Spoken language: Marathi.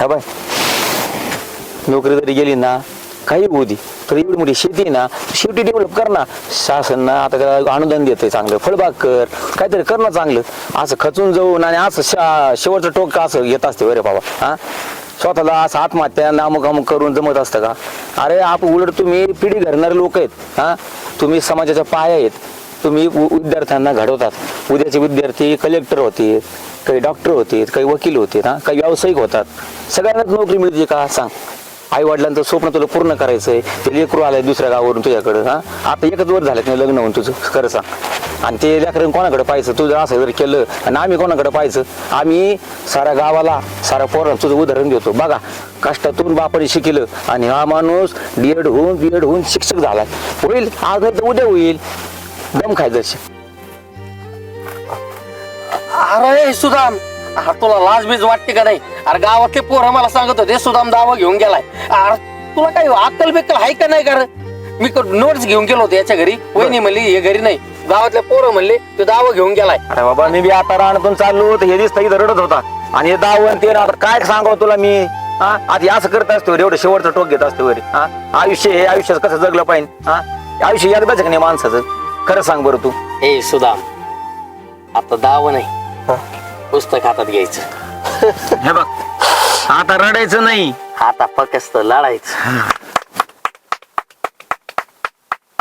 हा बाय, नोकरी जरी गेली ना काही होऊ दे, तर एवढी मोठी शेती आहे ना, शेती डेव्हलप कर ना. शासन ना आता त्याला अनुदान देतंय चांगलं, फळबाग कर, काहीतरी कर ना चांगलं. असं खचून जाऊन आणि असं शेवटचं टोक असं येत असते बरे बाबा. हा, स्वतःला असं आत्महत्या नामुक अमुक करून जमत असतं का? अरे आपण उलट तुम्ही पिढी घडणारे लोक आहेत. हा, तुम्ही समाजाच्या पाया आहेत. तुम्ही विद्यार्थ्यांना घडवतात. उद्याचे विद्यार्थी कलेक्टर होतील, काही डॉक्टर होतील, काही वकील होतील, हा काही व्यावसायिक होतात. सगळ्यांनाच नोकरी मिळते का सांग? आई वडिलांचं स्वप्न तुला पूर्ण करायचंय, ते लेकरू आलंय दुसऱ्या गावावरून तुझ्याकडं. हा, आता एकच वर झालं नाही लग्न होऊन तुझं, खरं सांग. आणि ते लेकरं कोणाकडे पाहायचं? तुझं असं जर केलं आणि आम्ही कोणाकडे पाहायचं? आम्ही साऱ्या गावाला, साऱ्या पोरांना तुझं उदाहरण देतो. बघा, कष्टातून बापाने शिकलं आणि हा माणूस बीएड होऊन शिक्षक झालाय. होईल आज नाही तर उद्या होईल. दम खायचं. अरे सुदाम, तुला लाज बीज वाटते का नाही? अरे गावातले पोरं मला सांगत होते सुदाम दावा घेऊन गेलाय. अरे तुला काही अक्कल बिक्कल आहे का नाही? कर मी नोट्स घेऊन गेलो होतो याच्या घरी. वहिनी म्हणली हे घरी नाही, गावातले पोरं म्हणले तो दावा घेऊन गेलाय. अरे बाबा, मी बी आता रानातून चाललो तर हे दिसतं इथं रडत होता. आणि हे दावण ते आता काय सांगावं तुला मी? हा, आता असं करत असतो एवढं शेवटचं टोक घेत असतो वरी. हा, आयुष्य हे आयुष्यात कसं जगलं पाहिजे? हा, आयुष्य एकदाच नाही माणसाचं. खरं सांग बरं तू. ए सुदाम, आता दावा नाही, पुस्तक हातात घ्यायचं. हे बघ, आता रडायचं नाही, आता फक्त लढायचं.